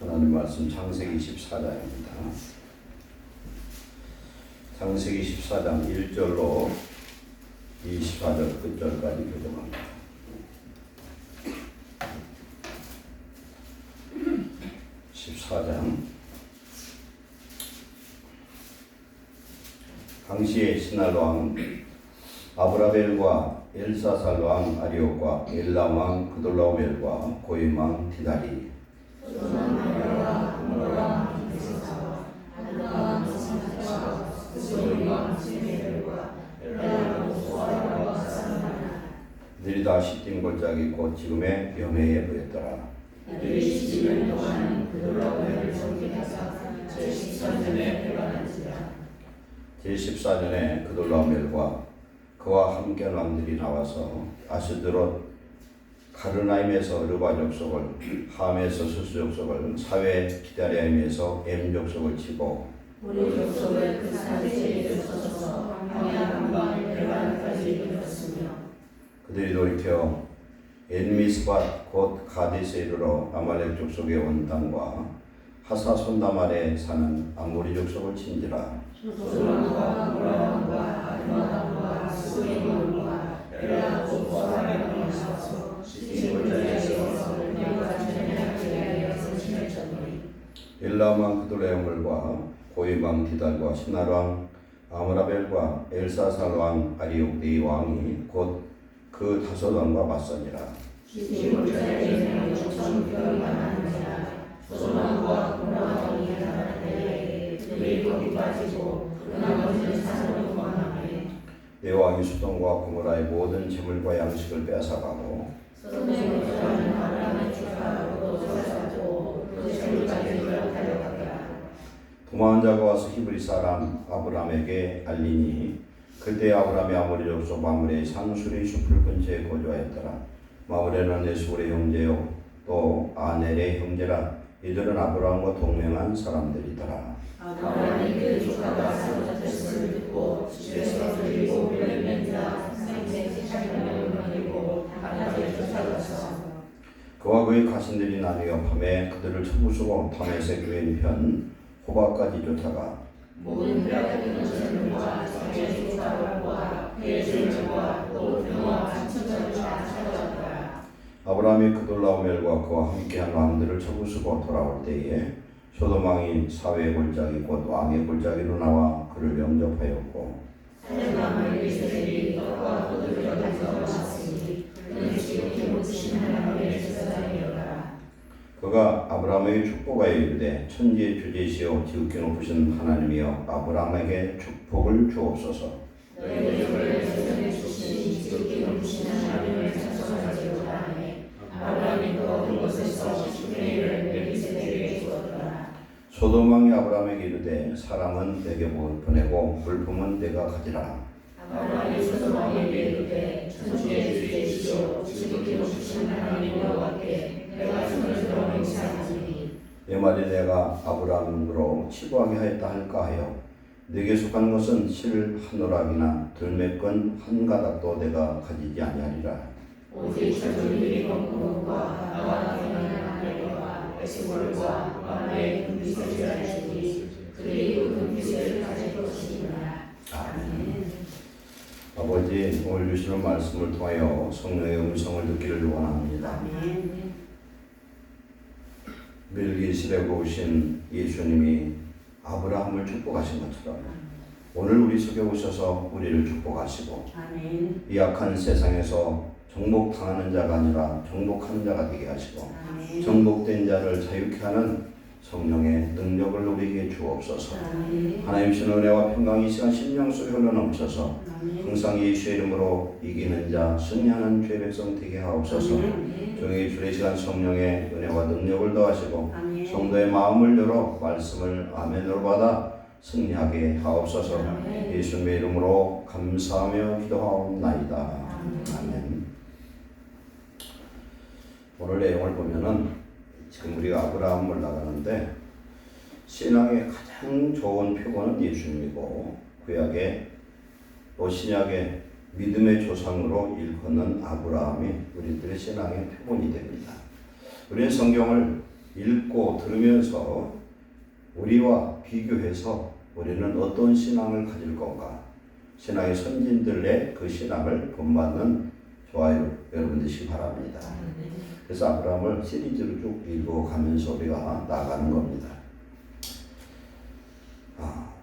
하나님 말씀 창세기 14장입니다. 창세기 14장 1절로 24절 끝절까지 교정합니다. 당시에 신할 왕 아브라벨과 엘사살 왕 아리옥과 엘람 왕 그돌라오멜과 고임 왕 디다리 이들이 다 시딤 골짜기 곧 지금의 여매에 모였더라. 이들이 시집을 동안 그돌라오멜을 정복해서 제14년에 배반한지라. 제14년에 그돌라오멜과 그와 함께한 왕들이 나와서 아스드롯 가르나임에서 르바 족속을, 함에서 수스 족속을, 사회 기다리임에서 엠 족속을 치고 우리 족속을 그 산지에 쫓아서 광야 배반까지 이르렀으며 그들이 돌이켜 엔미스밭 곧 가데스에 이르러 아말렉 족속의 온 땅과 하사 손다말에 사는 아모리 족속을 친지라. 소돔과 고라왕과 아드마당과 스웨인과 엘라고와 하나님을 사서 시골자에서 명과 전략에 성신을 쳤노니. 엘람 왕 그돌라오멜과 고임 왕 디달과 신할 왕 아므라벨과 엘사살 왕 아리옥 네 왕이 곧 그 다섯 왕과 맞서니라. 시골자에는 정편만 하느니라. 소돔과 고라왕이 하나님에 그들이 거기 빠지고 그 나머지는 산으로 도망하매 네 왕이 소돔과 고모라의 모든 재물과 양식을 빼앗아가고 소돔의 여자는 아브라함의 조카로 쫓아가고 롯의 달려가더라. 도망한 자가 와서 히브리 사람 아브람에게 알리니 그때 아브람이 아모리 족속 마므레의 상수리 숲을 근처에 거주하였더라. 마므레는 에스골의 형제요 또 아넬의 형제라. 이들은 아브람과 동맹한 사람들이더라. 아브라함이 그 조카가 사로잡혔음을 듣고 집에서 들리고 멜멘자 상세 차림을 만들고 바다에 쫓아가서 그와 그의 가신들이 나뉘어 밤에 그들을 쳐부수고 다메섹 왼편 호바까지 쫓아가 모든 빼앗기는 재물과 자기의 조카와 그의 재물과 또 병과 간첩자를 다 찾아왔더라. 아브라함이 그돌라오멜과 그와 함께한 왕들을 쳐부수고 돌아올 때에 소돔 왕이 사회의 골짜기 곧 왕의 골짜기로 나와 그를 영접하였고 사냥감을 이스라엘이 떡과 포도를 가져다 왔으니 그는 지극히 높으신 하나님의 제사장이었더라. 그가 아브라함에게 축복하여 이르되 천지의 주제시오 지극히 높으신 하나님이여 아브라함에게 축복을 주옵소서. 너희의 조를 세상에 주신 지극히 높으신 하나님을 찬송하지로 하네. 아브라함이 그 어두운 곳에서 10분의 1을 멜기세덱에게 주었더라. 소돔 왕이 아브라함에게 이르되 사람은 내게 보내고 물품은 내가 가지라. 아브라함이 소돔 왕에게 이르되 천지의 주제시오 지극히 높으신 하나님 여호와께 내가 손을 들어 맹세하노니 내 말이 내가 아브라함으로 치부하게 하였다 할까 하여 네게 속한 것은 실 한 오락이나 들매끈 한 가닥도 내가 가지지 아니하리라. 오직 천주들이 건국과 나와 나타나는 하나님과 에스골과 마마의 금빛을 지하시니 그들이 그 금빛을 가질 것이니라. 아멘. 아버지 오늘 주시는 말씀을 통하여 성령의 음성을 듣기를 원합니다. 아멘. 멜기세덱에 오신 예수님이 아브라함을 축복하신 것처럼 오늘 우리 속에 오셔서 우리를 축복하시고 아멘. 이 악한 세상에서 정복당하는 자가 아니라 정복한 자가 되게 하시고 아멘. 정복된 자를 자유케 하는 성령의 능력을 우리에게 주옵소서. 아멘. 하나님 신 은혜와 평강이 이 시간 심령 속에 흘러넘쳐서 아멘. 항상 예수의 이름으로 이기는 자 승리하는 죄 백성 되게 하옵소서. 아멘. 종의 주의 시간 성령의 은혜와 능력을 더하시고 아멘. 성도의 마음을 열어 말씀을 아멘으로 받아 승리하게 하옵소서. 아멘. 예수님의 이름으로 감사하며 기도하옵나이다. 아멘. 오늘 내용을 보면은 지금 우리가 아브라함을 나가는데 신앙의 가장 좋은 표본은 예수님이고 구약의 또 신약의 믿음의 조상으로 일컫는 아브라함이 우리들의 신앙의 표본이 됩니다. 우리는 성경을 읽고 들으면서 우리와 비교해서 우리는 어떤 신앙을 가질 건가? 신앙의 선진들의 그 신앙을 본받는 저와 여러분 되시기 바랍니다. 그래서 아브라함을 시리즈로 쭉 읽어가면서 우리가 나가는 겁니다.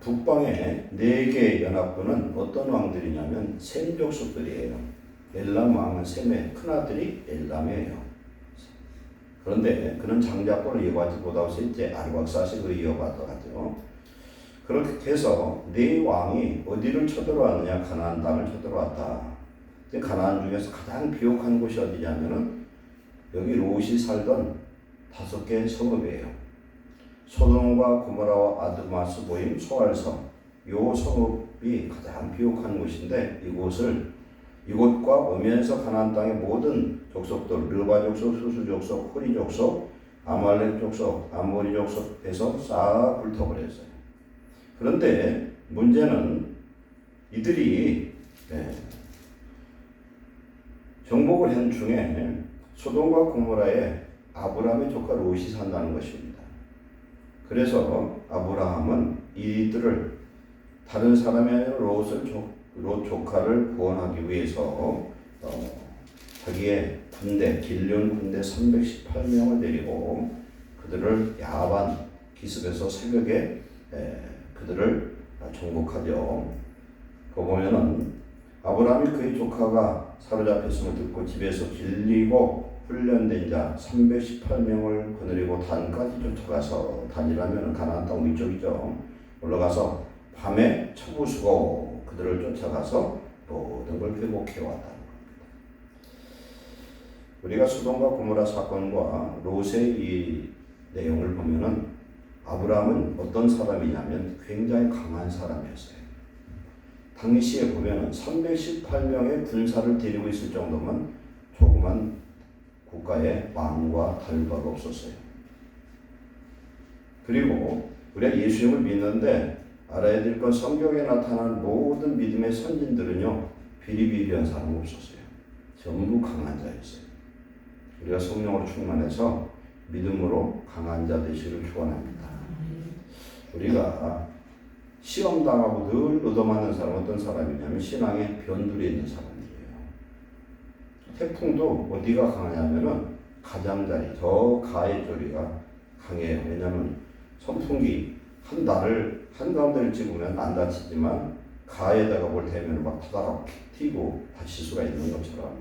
북방의 4개의 연합군은 어떤 왕들이냐면 셈 족속들이에요. 엘람 왕은 셈의 큰아들이 엘람이에요. 그런데 그는 장자권을 이어받지 못하고 셋째 아르박사식을 이어받아가죠. 그렇게 해서 4왕이 어디를 쳐들어왔느냐? 가나안 땅을 쳐들어왔다. 가나안 중에서 가장 비옥한 곳이 어디냐면은 여기 롯이 살던 5개의 성읍이에요. 소돔과 고모라와 아드마스 모임 소알섬, 요 성읍이 가장 비옥한 곳인데 이곳과 오면서 가나안 땅의 모든 족속들, 르바 족속, 수수 족속, 호리 족속, 아말렉 족속, 아모리 족속에서 싹 훑어버렸어요. 그런데 문제는 이들이 정복을 한 중에 소돔과 고모라에 아브라함의 조카 롯이 산다는 것입니다. 그래서 아브라함은 이들을 다른 사람이 아니라 롯 조카를 구원하기 위해서 자기의 군대, 길륜 군대 318명을 데리고 그들을 야반 기습해서 새벽에 그들을 정복하죠. 그 보면은 아브라함이 그의 조카가 사로잡혔음을 듣고 집에서 길리고 훈련된 자 318명을 거느리고 단까지 쫓아가서, 단이라면 가나안 땅 위쪽이죠. 올라가서 밤에 쳐부수고 그들을 쫓아가서 모든 걸 회복해 왔다는 겁니다. 우리가 소돔과 고모라 사건과 롯의 이 내용을 보면은 아브라함은 어떤 사람이냐면 굉장히 강한 사람이었어요. 당시에 보면은 318명의 군사를 데리고 있을 정도면 조그만 국가에 왕과 다를 바가 없었어요. 그리고 우리가 예수님을 믿는데 알아야 될 건 성경에 나타난 모든 믿음의 선진들은요, 비리비리한 사람 없었어요. 전부 강한 자였어요. 우리가 성령으로 충만해서 믿음으로 강한 자 되시기를 축원합니다. 우리가 시험당하고 늘 얻어맞는 사람 어떤 사람이냐면 신앙의 변두리에 있는 사람이에요. 태풍도 어디가 강하냐면은 가장자리, 저 가의 조리가 강해요. 왜냐하면 선풍기 한 달을 한가운데를 찍으면 안 다치지만 가에다가 뭘 대면 막 타다락 튀고 다칠 수가 있는 것처럼,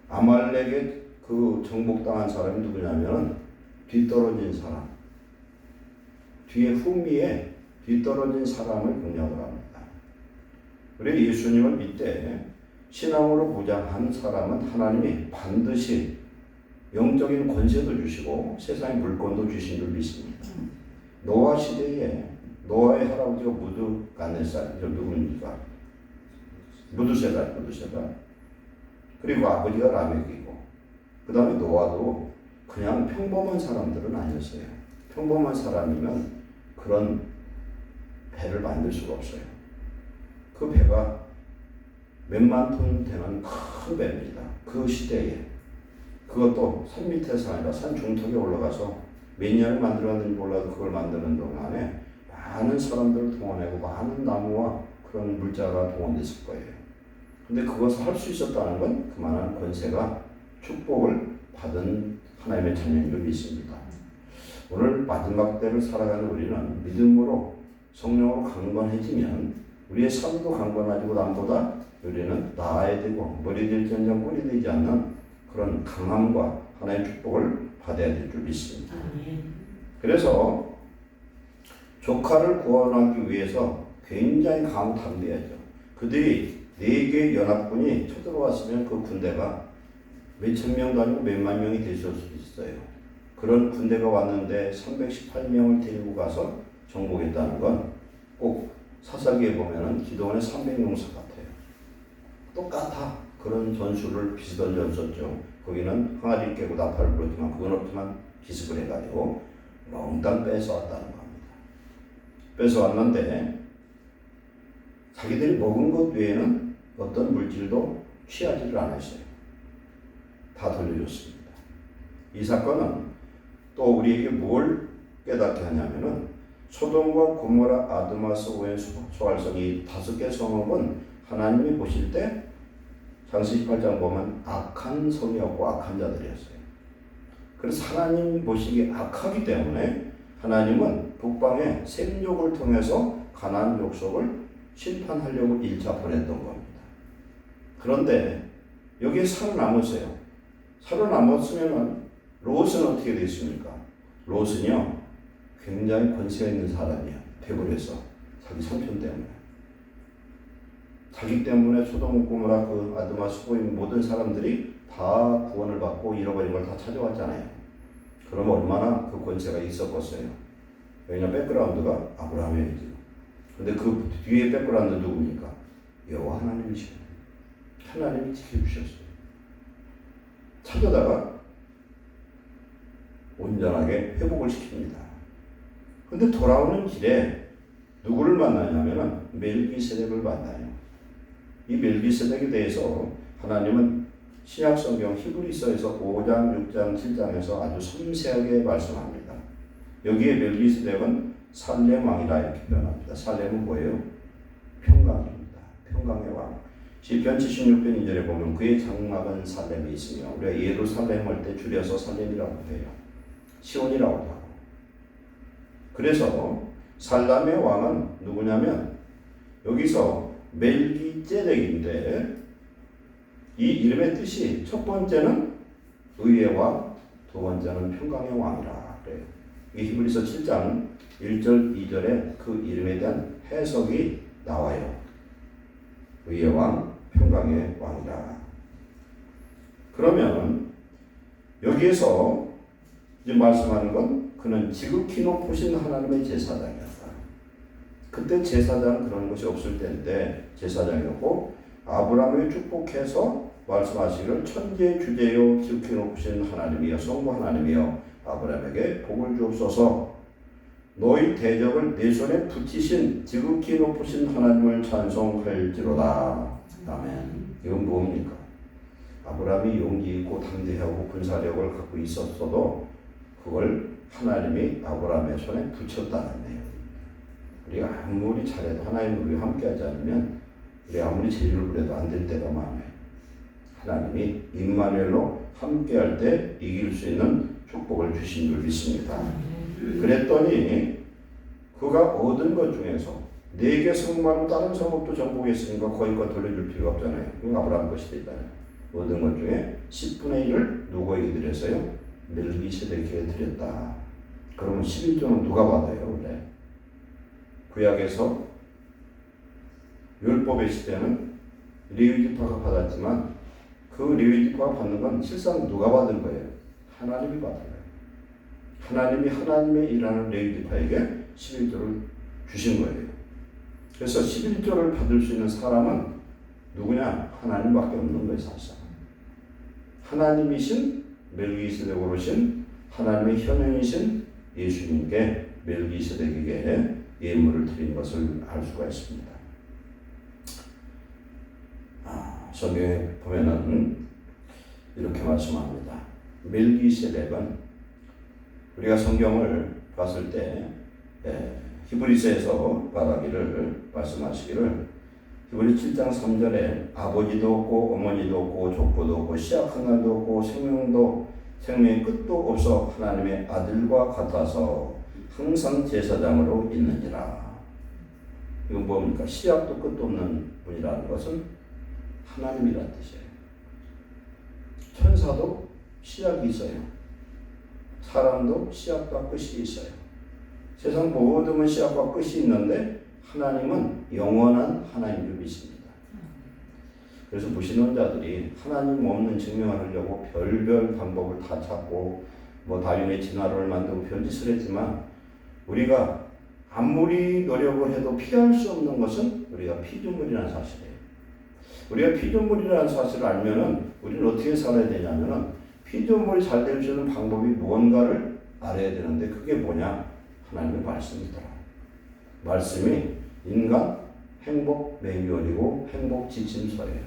아말렉의 그 정복당한 사람이 누구냐면은 뒤떨어진 사람, 뒤에 후미에 뒤떨어진 사람을 공략을 합니다. 우리 예수님을 믿되 신앙으로 무장한 사람은 하나님이 반드시 영적인 권세도 주시고 세상의 물권도 주신 줄 믿습니다. 노아 시대에 노아의 할아버지가 무드갓네살, 누굽니까? 무드세다. 그리고 아버지가 라멕이고, 그 다음에 노아도 그냥 평범한 사람들은 아니었어요. 평범한 사람이면 그런 배를 만들 수가 없어요. 그 배가 몇만 톤 되는 큰 배입니다. 그 시대에. 그것도 산 밑에서 아니라 산 중턱에 올라가서 몇 년을 만들었는지 몰라도 그걸 만드는 동안에 많은 사람들을 동원하고 많은 나무와 그런 물자가 동원됐을 거예요. 근데 그것을 할 수 있었다는 건 그만한 권세가, 축복을 받은 하나님의 자녀인 줄 믿습니다. 오늘 마지막 때를 살아가는 우리는 믿음으로 성령으로 강건해지면 우리의 삶도 강건해지고 남보다 우리는 나아야 되고 머리 될지언정 꼴이 되지 않는 그런 강함과 하나님의 축복을 받아야 될 줄 믿습니다. 그래서 조카를 구원하기 위해서 굉장히 강탐돼야죠. 그들이 4개의 연합군이 쳐들어왔으면 그 군대가 몇천 명도 아니고 몇만 명이 됐을 수도 있어요. 그런 군대가 왔는데 318명을 데리고 가서 정복했다는 건 꼭 사사기에 보면은 기도원의 300용사 같아요. 똑같아. 그런 전술을 비슷한 전술죠. 거기는 항아리 깨고 나팔을 불었지만 그건 없지만 기습을 해가지고 몽땅 뺏어왔다는 겁니다. 뺏어왔는데 자기들이 먹은 것 외에는 어떤 물질도 취하지를 않았어요. 다 돌려줬습니다. 이 사건은 또 우리에게 뭘 깨닫게 하냐면은 소돔과 고모라, 아드마, 스고의 소활성이 5개 성읍은 하나님이 보실 때 창세기 18장 보면 악한 성이었고 악한 자들이었어요. 그래서 하나님 보시기에 악하기 때문에 하나님은 북방의 셈욕을 통해서 가나안 족속을 심판하려고 1차 보냈던 겁니다. 그런데 여기에 살아남았어요. 살아남았으면 롯은 어떻게 됐습니까? 롯은요 굉장히 권세가 있는 사람이야. 되버려서 자기 삼촌 때문에. 자기 때문에 소돔 고모라 그 아드마 스고임 모든 사람들이 다 구원을 받고 잃어버린 걸 다 찾아왔잖아요. 그럼 얼마나 그 권세가 있었겠어요. 왜냐 백그라운드가 아브라함이지. 근데 그 뒤에 백그라운드 누굽니까? 여호와 하나님이시죠. 하나님이 지켜주셨어요. 찾아다가 온전하게 회복을 시킵니다. 근데 돌아오는 길에 누구를 만나냐면은 멜기세덱을 만나요. 이 멜기세덱에 대해서 하나님은 신약 성경 히브리서에서 5장, 6장, 7장에서 아주 섬세하게 말씀합니다. 여기에 멜기세덱은 살렘 왕이라 이렇게 표현합니다. 살렘은 뭐예요? 평강입니다. 평강의 왕. 시편 76편 2절에 보면 그의 장막은 살렘에 있으며 우리가 예루살렘 할 때 줄여서 살렘이라고 해요. 시온이라고 하고. 그래서 살람의 왕은 누구냐면 여기서 멜기ጼ덱인데 이 이름의 뜻이 첫 번째는 의의 왕, 두 번째는 평강의 왕이라 그래요. 이 히브리서 7장 1절 2절에 그 이름에 대한 해석이 나와요. 의의 왕, 평강의 왕이라. 그러면 여기에서 이제 말씀하는 건 그는 지극히 높으신 하나님의 제사장이었다. 그때 제사장 그런 것이 없을 때인데 제사장이었고 아브라함을 축복해서 말씀하시기를 천지의 주제요 지극히 높으신 하나님이여 성부 하나님이여 아브라함에게 복을 주옵소서. 너희 대적을 내 손에 붙이신 지극히 높으신 하나님을 찬송할지로다. 아멘. 이건 뭡니까? 아브라함이 용기 있고 담대하고 군사력을 갖고 있었어도 그걸 하나님이 아브라함의 손에 붙였다는 내용. 우리가 아무리 잘해도 하나님이 우리와 함께하지 않으면 우리 아무리 제일을 부려도 안 될 때가 많아요. 하나님이 임마누엘로 함께할 때 이길 수 있는 축복을 주신 줄 믿습니다. 그랬더니 그가 얻은 것 중에서 4개 성읍 말고 다른 성읍도 정복했으니까 거기 것 돌려줄 필요가 없잖아요. 그건 아브라함 것이 됐잖아요. 얻은 것 중에 10분의 1을 누구에게 드렸어요? 멜기세덱에게 드렸다. 그러면 11조는 누가 받아요? 원래 구약에서 율법의 시대는 레위지파가 받았지만 그 레위지파가 받는 건 실상 누가 받은 거예요? 하나님이 받은 거예요. 하나님이 하나님의 일하는 레위지파에게 11조를 주신 거예요. 그래서 11조를 받을 수 있는 사람은 누구냐? 하나님밖에 없는 거예요. 사실상 하나님이신 멜기세덱으로 오신 하나님의 현현이신 예수님께 멜기세덱에게 예물을 드린 것을 알 수가 있습니다. 성경에 보면은 이렇게 말씀합니다. 멜기세덱은 우리가 성경을 봤을 때 히브리서에서 말하기를 말씀하시기를 히브리 7장 3절에 아버지도 없고 어머니도 없고 족보도 없고 시작한 날도 없고 생명의 끝도 없어 하나님의 아들과 같아서 항상 제사장으로 있느니라. 이건 뭡니까? 시작도 끝도 없는 분이라는 것은 하나님이라는 뜻이에요. 천사도 시작이 있어요. 사람도 시작과 끝이 있어요. 세상 모든 시작과 끝이 있는데 하나님은 영원한 하나님을 믿습니다. 그래서 무신론자들이 하나님 없는 증명을 하려고 별별 방법을 다 찾고 뭐 다윈의 진화론을 만들고 별짓을 했지만 우리가 아무리 노력을 해도 피할 수 없는 것은 우리가 피조물이라는 사실이에요. 우리가 피조물이라는 사실을 알면은 우리는 어떻게 살아야 되냐면은 피조물이 잘 될 수 있는 방법이 무언가를 알아야 되는데 그게 뭐냐? 하나님의 말씀이더라. 말씀이 인간 행복 매뉴얼이고 행복 지침서예요.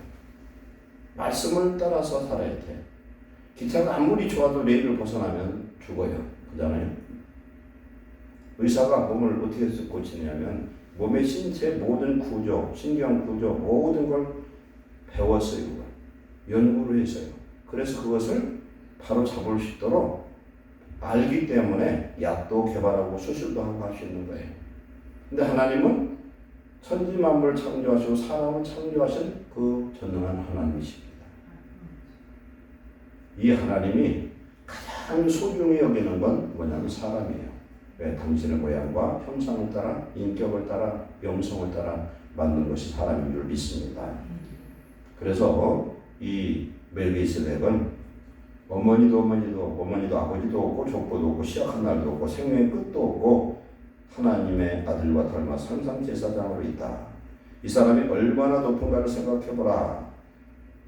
말씀을 따라서 살아야 돼. 기차가 아무리 좋아도 레일을 벗어나면 죽어요. 그잖아요. 의사가 몸을 어떻게 해서 고치냐면 몸의 신체 모든 구조, 신경 구조 모든 걸 배웠어요. 연구를 했어요. 그래서 그것을 바로 잡을 수 있도록 알기 때문에 약도 개발하고 수술도 하고 할 수 있는 거예요. 근데 하나님은 천지 만물을 창조하시고 사람을 창조하신 그 전능한 하나님이십니다. 이 하나님이 가장 소중히 여기는 건 뭐냐면 사람이에요. 왜? 당신의 모양과 형상을 따라 인격을 따라 영성을 따라 만든 것이 사람인 줄 믿습니다. 그래서 이 멜기세덱은 어머니도 아버지도 없고 족보도 없고 시작한 날도 없고 생명의 끝도 없고 하나님의 아들과 닮아 항상 제사장으로 있다. 이 사람이 얼마나 높은가를 생각해보라.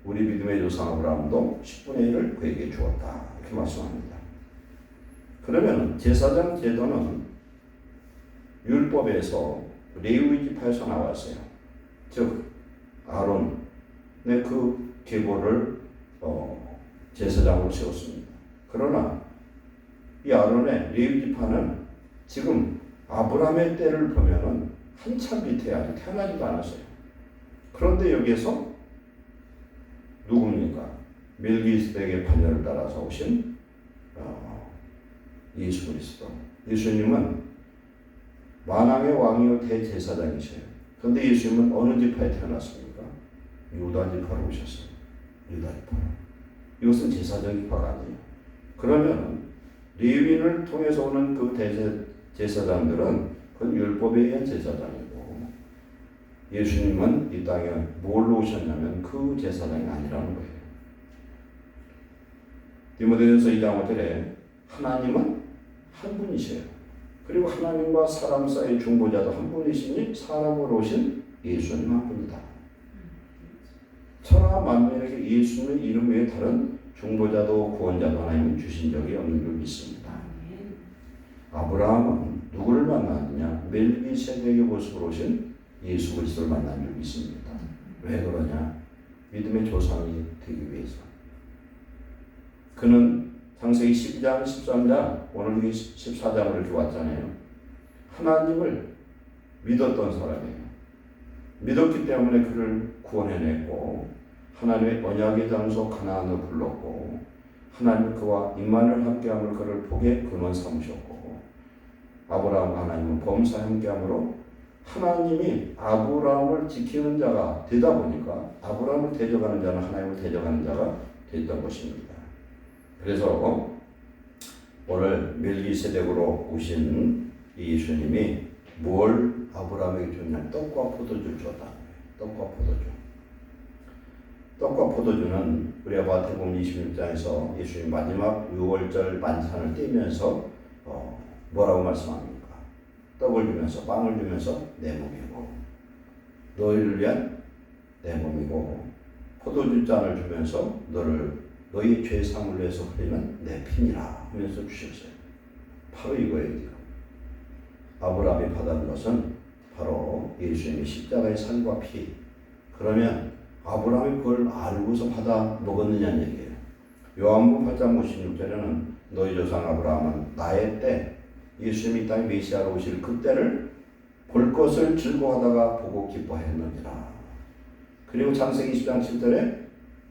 우리 믿음의 조상 아브라함도 10분의 1을 그에게 주었다. 이렇게 말씀합니다. 그러면 제사장 제도는 율법에서 레위 지파에서 나왔어요. 즉 아론의 그 계보를 제사장으로 세웠습니다. 그러나 이 아론의 레위 지파는 지금 아브라함의 때를 보면은 한참 밑에 아직 태어나지도 않았어요. 그런데 여기에서 누굽니까? 멜기세덱의 반열을 따라서 오신 예수 그리스도. 예수님은 만왕의 왕이요 대제사장이세요. 그런데 예수님은 어느 지파에 태어났습니까? 유다 지파로 오셨어요. 유다 지파로. 이것은 제사장 지파가 아니에요. 그러면 레위인을 통해서 오는 그 제사장들은 그건 율법에 의한 제사장이고 예수님은 이 땅에 뭘로 오셨냐면 그 제사장이 아니라는 거예요. 디모데전서 2장 5절에 하나님은 한 분이세요. 그리고 하나님과 사람 사이의 중보자도 한 분이시니 사람으로 오신 예수님 한 분이다. 천하 만민에게 예수님의 이름 외에 다른 중보자도 구원자도 하나님은 주신 적이 없는 줄 믿습니다. 아브라함은 누구를 만났느냐? 멜기세덱의 모습으로 오신 예수 그리스도를 만난 줄 믿습니다. 왜 그러냐? 믿음의 조상이 되기 위해서. 그는 창세기 12장, 13장, 오늘 14장을 이렇게 왔잖아요. 하나님을 믿었던 사람이에요. 믿었기 때문에 그를 구원해냈고 하나님의 언약의 장소 가나안으로 불렀고 하나님 그와 임마누엘 함께함을 그를 복의 근원 삼으셨고 아브라함과 하나님은 범사 함께함으로 하나님이 아브라함을 지키는 자가 되다 보니까 아브라함을 대적하는 자는 하나님을 대적하는 자가 됐던 것입니다. 그래서 오늘 멜기세덱으로 오신 예수님이 뭘 아브라함에게 줬냐? 떡과 포도주를 줬다. 떡과 포도주. 떡과 포도주는 우리 마태복음 26장에서 예수님 마지막 6월절 만찬을 떼면서 뭐라고 말씀합니까? 떡을 주면서 빵을 주면서 내 몸이고 너희를 위한 내 몸이고 포도주 잔을 주면서 너희 죄 사함을 위해서 흘리는 내 피니라 하면서 주셨어요. 바로 이거예요. 아브라함이 받은 것은 바로 예수님의 십자가의 살과 피. 그러면 아브라함이 그걸 알고서 받아 먹었느냐는 얘기예요. 요한복음 8장 56절에는 너희 조상 아브라함은 나의 때 예수님이 이 땅에 메시아로 오실 그때를 볼 것을 즐거워하다가 보고 기뻐했느니라. 그리고 창세기 20장 7절에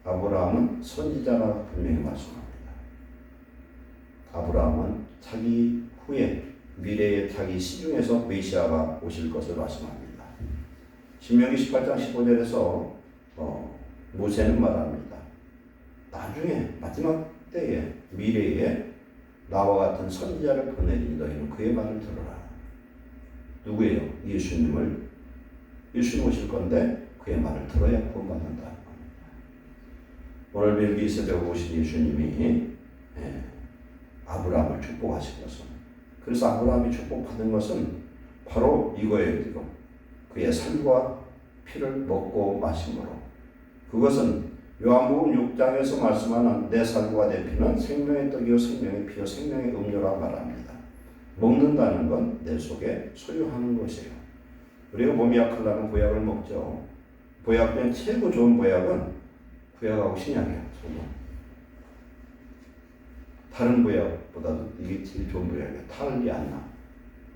아브라함은 선지자라 분명히 말씀합니다. 아브라함은 자기 후에 미래의 자기 시중에서 메시아가 오실 것을 말씀합니다. 신명기 18장 15절에서 모세는 말합니다. 나중에 마지막 때에 미래에 나와 같은 선지자를 보내니 너희는 그의 말을 들어라. 누구예요? 예수님 오실 건데 그의 말을 들어야 구원받는다. 오늘 멜기세덱 오신 예수님이 아브라함을 축복하신 것은 그래서 아브라함이 축복받은 것은 바로 이거예요. 지금 그의 살과 피를 먹고 마심으로 그것은 요한복음 6장에서 말씀하는 내 살과 내 피는 생명의 떡이요 생명의 피요 생명의 음료라 말합니다. 먹는다는 건 내 속에 소유하는 것이에요. 우리가 몸이 약하려면 보약을 먹죠. 보약 중에 최고 좋은 보약은 구약하고 신약이에요. 다른 구약보다도 이게 제일 좋은 구약이에요. 탈이 안 나.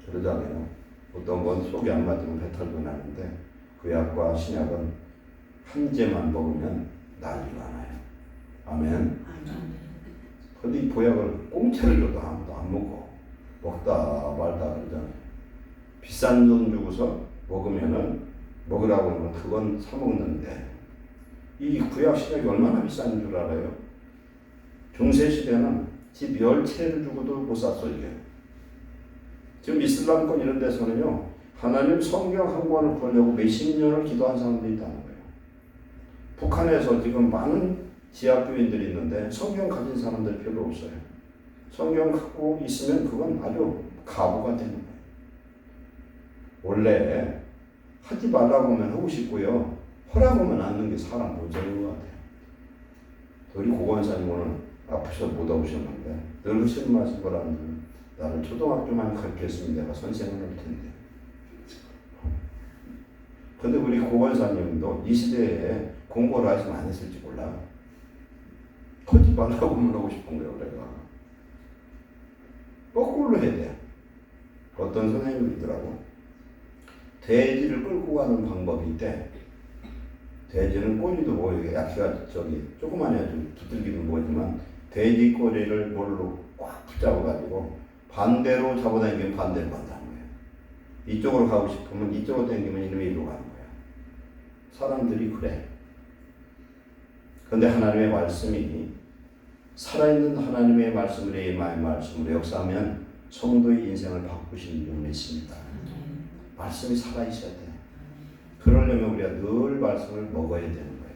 그러잖아요. 어떤 건 속이 안 맞으면 배탈도 나는데 구약과 신약은 한 제만 먹으면 난리가 나요. 아멘. 근데 이 구약을 공짜를 줘도 아무도 안 먹어. 먹다 말다 그러잖아요. 비싼 돈 주고서 먹으라고 하면 그건 사 먹는데 이 구약 신약이 얼마나 비싼 줄 알아요? 중세 시대는 집 10채를 주고도 못 샀어 이게. 지금 이슬람권 이런 데서는요 하나님 성경 한 권을 보려고 몇십 년을 기도한 사람들이 있다는 거예요. 북한에서 지금 많은 지하교인들이 있는데 성경 가진 사람들 별로 없어요. 성경 갖고 있으면 그건 아주 가부가 되는 거예요. 원래 하지 말라고 하면 하고 싶고요. 하라고 하면 않는 게 사람 본성인 것 같아요. 우리 고관사님 오늘 아프셔서 못 오셨는데 늘 하시는 말씀 보라는 나를 초등학교만 가르쳤으면 내가 선생을 할 텐데. 근데 우리 고관사님도 이 시대에 공부를 하시면 안 했을지 몰라. 하지 말라고 하면 하고 싶은 거예요. 내가. 거꾸로 해야 돼. 어떤 선생님이 있더라고. 돼지를 끌고 가는 방법이 있대. 돼지는 꼬리도 뭐 약시가 조그만해 좀 두들기는 거지만 돼지 꼬리를 뭘로 꽉 붙잡아가지고 반대로 잡아당기면 반대로 간다는 거예요. 이쪽으로 가고 싶으면 이쪽으로 당기면 이놈이 이리로 가는 거예요. 사람들이 그래. 그런데 하나님의 말씀이 살아있는 하나님의 말씀으로 이마의 말씀으로 역사하면 성도의 인생을 바꾸시는 분이 있습니다. 말씀이 살아있어야 돼요. 그러려면 우리가 늘 말씀을 먹어야 되는 거예요.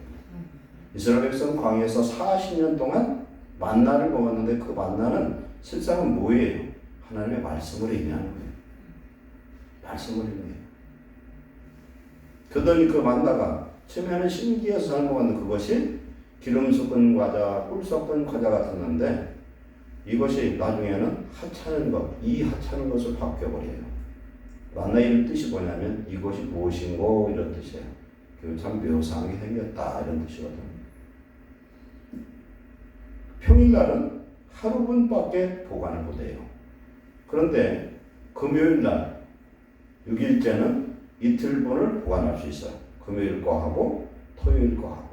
이스라엘 백성 광야에서 40년 동안 만나를 먹었는데 그 만나는 실상은 뭐예요? 하나님의 말씀으로 의미하는 거예요. 말씀으로 의미해요. 그러더니 그 만나가 처음에는 신기해서 잘 먹었는데 그것이 기름 섞은 과자, 꿀 섞은 과자 같았는데 이것이 나중에는 하찮은 것, 이 하찮은 것을 바뀌어버려요. 만나의 뜻이 뭐냐면 이것이 무엇인고 이런 뜻이에요. 참 묘상하게 생겼다 이런 뜻이거든. 평일날은 하루분밖에 보관을 못해요. 그런데 금요일날 6일째는 이틀분을 보관할 수 있어요. 금요일 거 하고 토요일 거 하고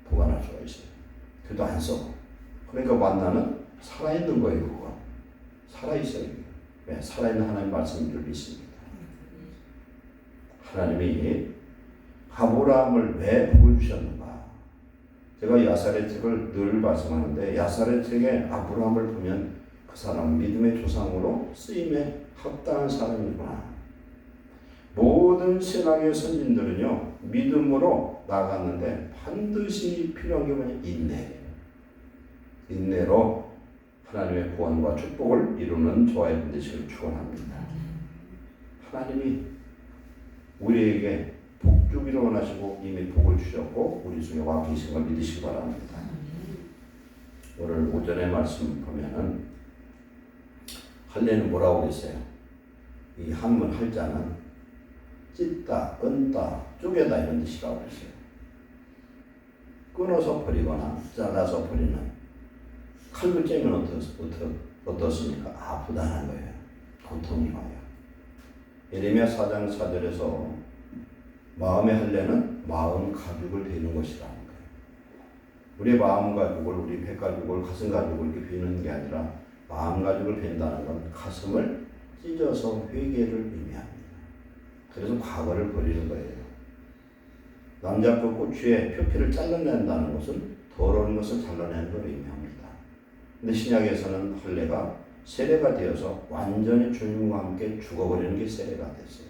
보관할 수가 있어요. 그래도 안 써. 그러니까 만나는 살아있는 거예요. 그거 살아있어요. 네, 살아있는 하나님 말씀을 믿습니다. 하나님이 아브라함을 왜 복을 주셨는가? 제가 야사렛 책을 늘 말씀하는데 야사렛 책에 아브라함을 보면 그 사람은 믿음의 조상으로 쓰임에 합당한 사람이구나. 모든 신앙의 선진들은요 믿음으로 나아갔는데 반드시 필요한 게 뭐냐? 인내예요. 인내로 하나님의 구원과 축복을 이루는 저와 여러분 되시길 축원합니다. 하나님이 우리에게 복 주기를 원하시고 이미 복을 주셨고 우리 중에 와 계신 걸 믿으시기 바랍니다. 오늘 오전에 말씀 보면은 할례는 뭐라고 그랬어요? 이 한문 할자는 찢다, 끊다, 쪼개다 이런 뜻이라고 그랬어요. 끊어서 버리거나 잘라서 버리는 칼로 째면 어떻습니까? 아프다는 거예요. 고통이 와요. 예레미야 4장 4절에서 마음의 할례는 마음 가죽을 베는 것이라는 거예요. 우리의 마음 가죽을, 우리 배 가죽을, 가슴 가죽을 이렇게 베는 게 아니라 마음 가죽을 벤다는 건 가슴을 찢어서 회개를 의미합니다. 그래서 과거를 버리는 거예요. 남자 그 꼬추에 표피를 잘라낸다는 것은 더러운 것을 잘라내는 걸 의미합니다. 근데 신약에서는 할례가 세례가 되어서 완전히 주님과 함께 죽어버리는 게 세례가 됐어요.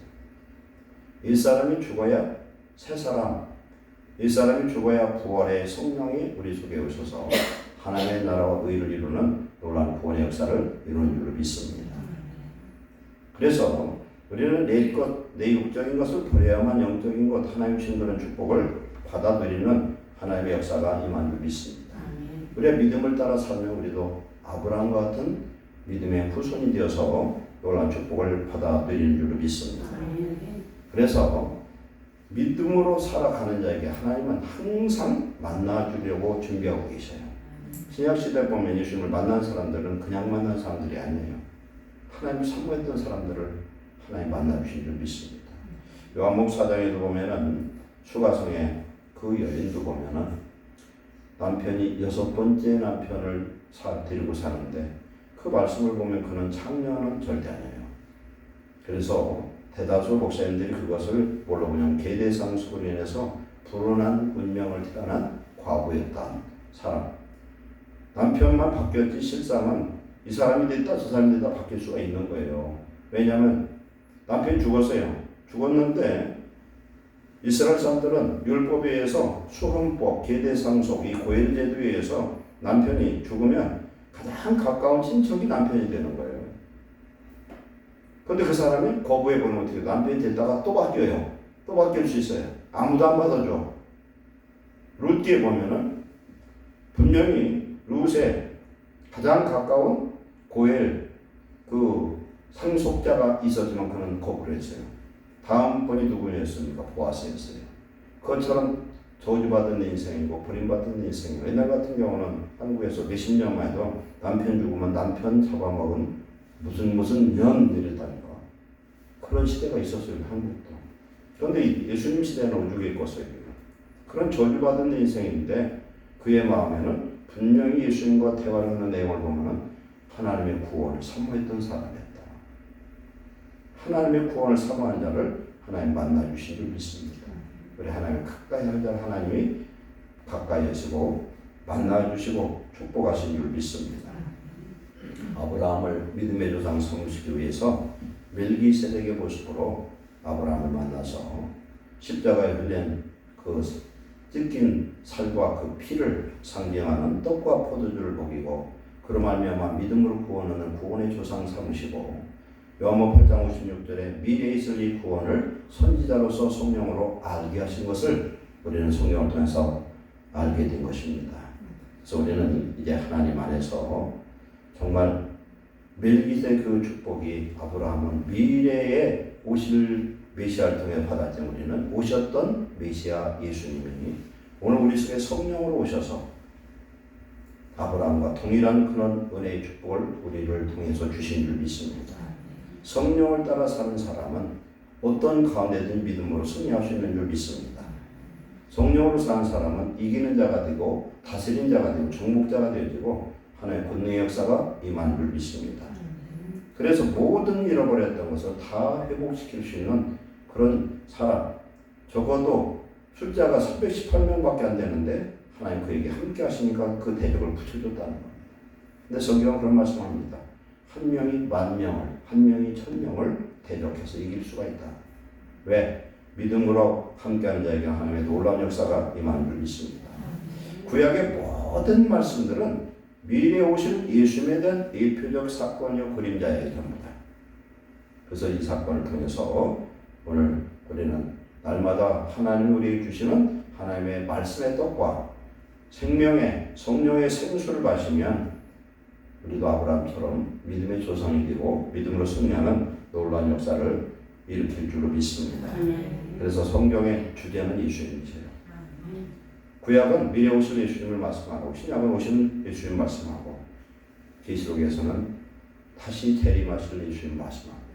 이 사람이 죽어야 새 사람, 이 사람이 죽어야 부활의 성령이 우리 속에 오셔서 하나님의 나라와 의를 이루는 놀라운 구원의 역사를 이루는 줄로 믿습니다. 그래서 우리는 내 육적인 것을 버려야만 영적인 것, 하나님 주신 그런 축복을 받아들이는 하나님의 역사가 임한 줄 믿습니다. 우리가 믿음을 따라 살면 우리도 아브라함과 같은 믿음의 후손이 되어서 놀라운 축복을 받아들이는 줄로 믿습니다. 그래서 믿음으로 살아가는 자에게 하나님은 항상 만나주려고 준비하고 계셔요. 신약시대 보면 예수님을 만난 사람들은 그냥 만난 사람들이 아니에요. 하나님을 사모했던 사람들을 하나님 만나주신 줄 믿습니다. 요한복 4장에도 보면은 수가성의 그 여인도 보면은 남편이 6번째 남편을 데리고 사는데 그 말씀을 보면 그는 창녀는 절대 아니에요. 그래서 대다수 목사님들이 그것을 뭘로 보냐면 계대상속으로 인해서 불운한 운명을 태어난 과부였던 사람. 남편만 바뀌었지 실상은 이 사람이 됐다 저 사람이 됐다 바뀔 수가 있는 거예요. 왜냐하면 남편이 죽었어요. 죽었는데 이스라엘 사람들은 율법에 의해서 수혼법, 계대상속, 이 고엘제도에 의해서 남편이 죽으면 가장 가까운 친척이 남편이 되는 거예요. 그런데 그 사람이 거부해보면 어떻게 남편이 됐다가 또 바뀌어요. 또 바뀔 수 있어요. 아무도 안 받아줘. 룻기에 보면은 분명히 룻에 가장 가까운 고엘 그 상속자가 있었지만 그는 거부를 했어요. 다음 번이 누구였습니까? 보아스였어요. 그것처럼 저주받은 인생이고 버림받은 인생이고 옛날 같은 경우는 한국에서 몇십 년만 해도 남편 죽으면 남편 잡아먹은 무슨 년 이랬다니까. 그런 시대가 있었어요. 한국도. 그런데 예수님 시대는 오죽에 있었어요. 그런 저주받은 인생인데 그의 마음에는 분명히 예수님과 대화를 하는 내용을 보면 하나님의 구원을 사모했던 사람이었다. 하나님의 구원을 사모하는 자를 하나님 만나주신 줄 믿습니다. 우리 하나님 가까이 하는 자를 하나님이 가까이 하시고 만나주시고 축복하신 줄 믿습니다. 아브라함을 믿음의 조상 삼으시기 위해서 멜기세덱의 모습으로 아브라함을 만나서 십자가에 흘린 그 찢긴 살과 그 피를 상징하는 떡과 포도주를 먹이고 그로 말미암아 믿음으로 구원하는 구원의 조상 삼으시고 요한복음 8장 56절에 미래에 있을 이 구원을 선지자로서 성령으로 알게 하신 것을 우리는 성경을 통해서 알게 된 것입니다. 그래서 우리는 이제 하나님 안에서 정말 멜기세덱 그 축복이 아브라함은 미래에 오실 메시아를 통해 받았지 우리는 오셨던 메시아 예수님이 오늘 우리 속에 성령으로 오셔서 아브라함과 동일한 그런 은혜의 축복을 우리를 통해서 주신 줄 믿습니다. 성령을 따라 사는 사람은 어떤 가운데든 믿음으로 승리할 수 있는 줄 믿습니다. 성령으로 사는 사람은 이기는 자가 되고 다스린 자가 되고 정복자가 되어지고 하나님의 권능의 역사가 임하는 줄 믿습니다. 그래서 모든 잃어버렸던 것을 다 회복시킬 수 있는 그런 사람, 적어도 숫자가 318명밖에 안 되는데 하나님 그에게 함께 하시니까 그 대적을 붙여줬다는 겁니다. 근데 성경은 그런 말씀합니다. 한 명이 10,000명을, 한 명이 1000명을 대적해서 이길 수가 있다. 왜? 믿음으로 함께하는 자에게 하나님의 놀라운 역사가 임하는 줄 믿습니다. 구약의 모든 말씀들은 미래에 오실 예수님에 대한 예표적 사건이요 그림자의 겁니다. 그래서 이 사건을 통해서 오늘 우리는 날마다 하나님 우리에게 주시는 하나님의 말씀의 떡과 생명의 성령의 생수를 마시면 우리도 아브라함처럼 믿음의 조상이 되고 믿음으로 승리하는 놀라운 역사를 일으킬 줄로 믿습니다. 그래서 성경의 주제는 예수님이세요. 구약은 미래 오실 예수님을 말씀하고 신약은 오신 예수님 말씀하고 계시록에서는 다시 재림하실 예수님 말씀합니다.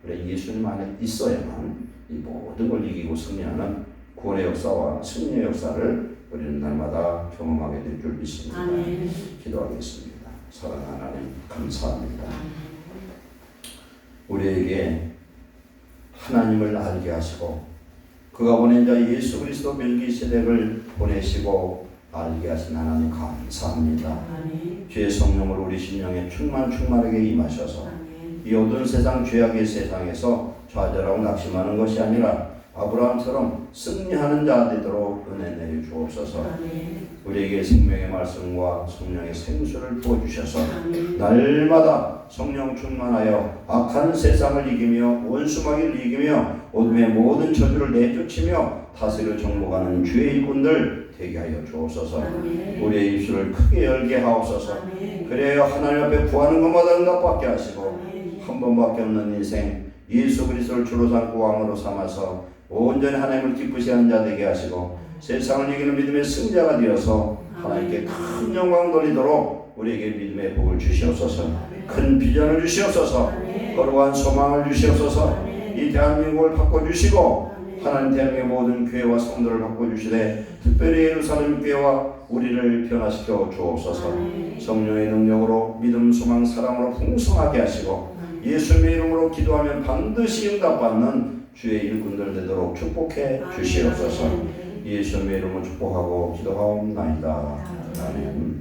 그래 예수님 안에 있어야만 이 모든 걸 이기고 승리하는 구원의 역사와 승리의 역사를 우리는 날마다 경험하게 될 줄 믿습니다. 기도하겠습니다. 사랑하는 하나님 감사합니다. 우리에게 하나님을 알게 하시고 그가 보낸 자 예수 그리스도 멜기세덱을 보내시고 알게 하신 하나님 감사합니다. 주의 성령으로 우리 심령에 충만하게 임하셔서 이 어두운 세상 죄악의 세상에서 좌절하고 낙심하는 것이 아니라 아브라함처럼 승리하는 자 되도록 은혜 내려 주옵소서. 우리에게 생명의 말씀과 성령의 생수를 부어주셔서 날마다 성령 충만하여 악한 세상을 이기며 원수마귀를 이기며 어둠의 모든 저주를 내쫓으며 다스려 정복하는 주의 일꾼들 되게 하여 주옵소서. 우리의 입술을 크게 열게 하옵소서. 그래야 하나님 앞에 구하는 것마다 응답받게 하시고 한 번밖에 없는 인생 예수 그리스도를 주로 삼고 왕으로 삼아서 온전히 하나님을 기쁘시게 하는 자 되게 하시고 세상을 이기는 믿음의 승자가 되어서 하나님께 큰 영광 돌리도록 우리에게 믿음의 복을 주시옵소서. 큰 비전을 주시옵소서. 거룩한 소망을 주시옵소서. 이 대한민국을 바꿔주시고 하나님 대한민국의 모든 교회와 성도를 바꿔주시되 특별히 예루살렘 교회와 우리를 변화시켜 주옵소서. 성령의 능력으로 믿음, 소망, 사랑으로 풍성하게 하시고 예수님의 이름으로 기도하면 반드시 응답받는 주의 일꾼들 되도록 축복해 주시옵소서. 예수님의 이름으로 축복하고 기도하옵나이다. 아멘.